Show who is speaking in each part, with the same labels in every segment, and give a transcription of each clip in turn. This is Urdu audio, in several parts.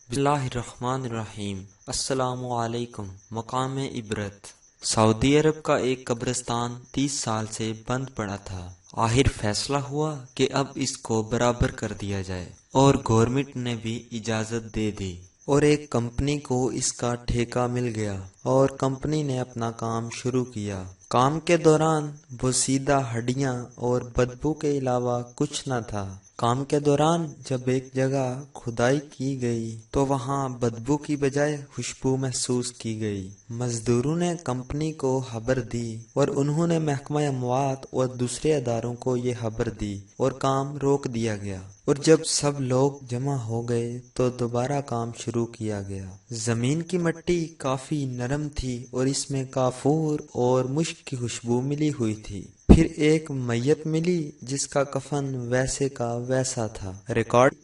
Speaker 1: بسم اللہ الرحمن الرحیم۔ السلام علیکم۔ مقام عبرت۔ سعودی عرب کا ایک قبرستان 30 سال سے بند پڑا تھا۔ آخر فیصلہ ہوا کہ اب اس کو برابر کر دیا جائے اور گورنمنٹ نے بھی اجازت دے دی اور ایک کمپنی کو اس کا ٹھیکہ مل گیا اور کمپنی نے اپنا کام شروع کیا۔ کام کے دوران بوسیدہ ہڈیاں اور بدبو کے علاوہ کچھ نہ تھا۔ کام کے دوران جب ایک جگہ کھدائی کی گئی تو وہاں بدبو کی بجائے خوشبو محسوس کی گئی۔ مزدوروں نے کمپنی کو خبر دی اور انہوں نے محکمہ اموات اور دوسرے اداروں کو یہ خبر دی اور کام روک دیا گیا، اور جب سب لوگ جمع ہو گئے تو دوبارہ کام شروع کیا گیا۔ زمین کی مٹی کافی نرم تھی اور اس میں کافور اور مشک کی خوشبو ملی ہوئی تھی۔ پھر ایک میت ملی جس کا کفن ویسے کا ویسا تھا،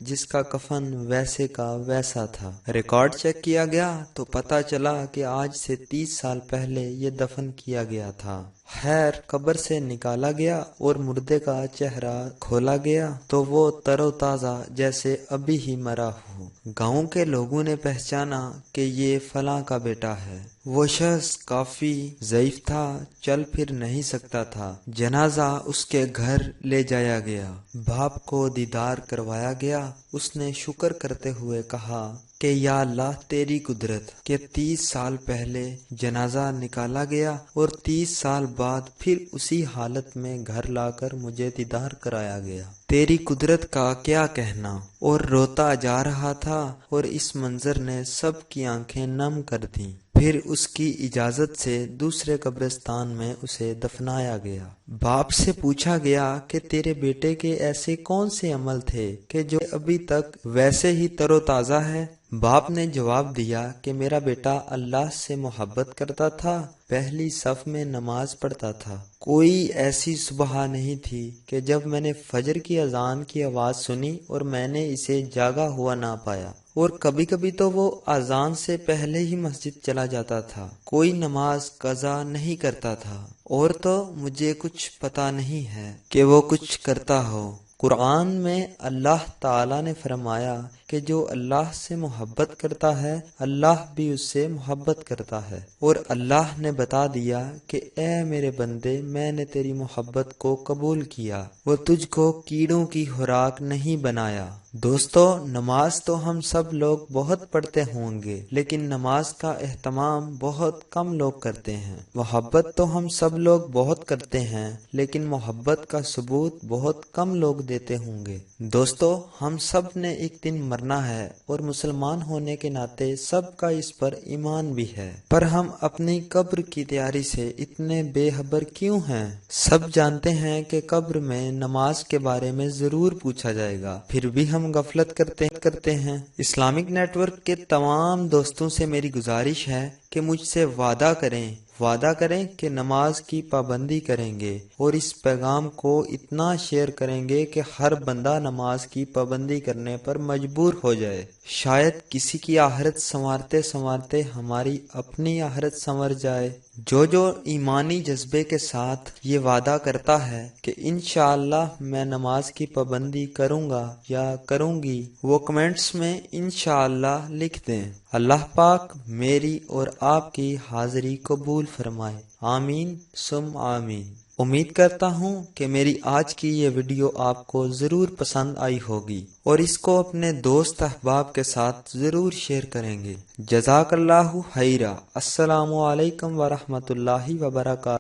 Speaker 1: جس کا کفن ویسے کا ویسا تھا۔ ریکارڈ چیک کیا گیا تو پتہ چلا کہ آج سے 30 سال پہلے یہ دفن کیا گیا تھا۔ خیر، قبر سے نکالا گیا اور مردے کا چہرہ کھولا گیا تو وہ تر و تازہ جیسے ابھی ہی مرا ہو۔ گاؤں کے لوگوں نے پہچانا کہ یہ فلاں کا بیٹا ہے۔ وہ شخص کافی ضعیف تھا، چل پھر نہیں سکتا تھا۔ جنازہ اس کے گھر لے جایا گیا، باپ کو دیدار کروایا گیا۔ اس نے شکر کرتے ہوئے کہا کہ یا اللہ تیری قدرت کہ 30 سال پہلے جنازہ نکالا گیا اور 30 سال بعد پھر اسی حالت میں گھر لا کر مجھے دیدار کرایا گیا۔ تیری قدرت کا کیا کہنا۔ اور روتا جا رہا تھا اور اس منظر نے سب کی آنکھیں نم کر دیں۔ پھر اس کی اجازت سے دوسرے قبرستان میں اسے دفنایا گیا۔ باپ سے پوچھا گیا کہ تیرے بیٹے کے ایسے کون سے عمل تھے کہ جو ابھی تک ویسے ہی تر و تازہ ہے؟ باپ نے جواب دیا کہ میرا بیٹا اللہ سے محبت کرتا تھا، پہلی صف میں نماز پڑھتا تھا۔ کوئی ایسی صبح نہیں تھی کہ جب میں نے فجر کی اذان کی آواز سنی اور میں نے اسے جاگا ہوا نہ پایا، اور کبھی کبھی تو وہ اذان سے پہلے ہی مسجد چلا جاتا تھا۔ کوئی نماز قضا نہیں کرتا تھا، اور تو مجھے کچھ پتا نہیں ہے کہ وہ کچھ کرتا ہو۔ قرآن میں اللہ تعالی نے فرمایا کہ جو اللہ سے محبت کرتا ہے اللہ بھی اس سے محبت کرتا ہے، اور اللہ نے بتا دیا کہ اے میرے بندے، میں نے تیری محبت کو قبول کیا اور تجھ کو کیڑوں کی خوراک نہیں بنایا۔ دوستو، نماز تو ہم سب لوگ بہت پڑھتے ہوں گے، لیکن نماز کا اہتمام بہت کم لوگ کرتے ہیں۔ محبت تو ہم سب لوگ بہت کرتے ہیں، لیکن محبت کا ثبوت بہت کم لوگ دیتے ہوں گے۔ دوستو، ہم سب نے ایک دن مرنا ہے اور مسلمان ہونے کے ناطے سب کا اس پر ایمان بھی ہے، پر ہم اپنی قبر کی تیاری سے اتنے بے خبر کیوں ہیں؟ سب جانتے ہیں کہ قبر میں نماز کے بارے میں ضرور پوچھا جائے گا، پھر بھی ہم غفلت کرتے ہیں۔ اسلامک نیٹ ورک کے تمام دوستوں سے میری گزارش ہے کہ مجھ سے وعدہ کریں کہ نماز کی پابندی کریں گے اور اس پیغام کو اتنا شیئر کریں گے کہ ہر بندہ نماز کی پابندی کرنے پر مجبور ہو جائے۔ شاید کسی کی آخرت سنوارتے ہماری اپنی آخرت سنور جائے۔ جو ایمانی جذبے کے ساتھ یہ وعدہ کرتا ہے کہ انشاءاللہ میں نماز کی پابندی کروں گا یا کروں گی، وہ کمنٹس میں انشاءاللہ لکھ دیں۔ اللہ پاک میری اور آپ کی حاضری قبول فرمائے، آمین ثم آمین۔ امید کرتا ہوں کہ میری آج کی یہ ویڈیو آپ کو ضرور پسند آئی ہوگی اور اس کو اپنے دوست احباب کے ساتھ ضرور شیئر کریں گے۔ جزاک اللہ خیرا۔ السلام علیکم ورحمۃ اللہ وبرکاتہ۔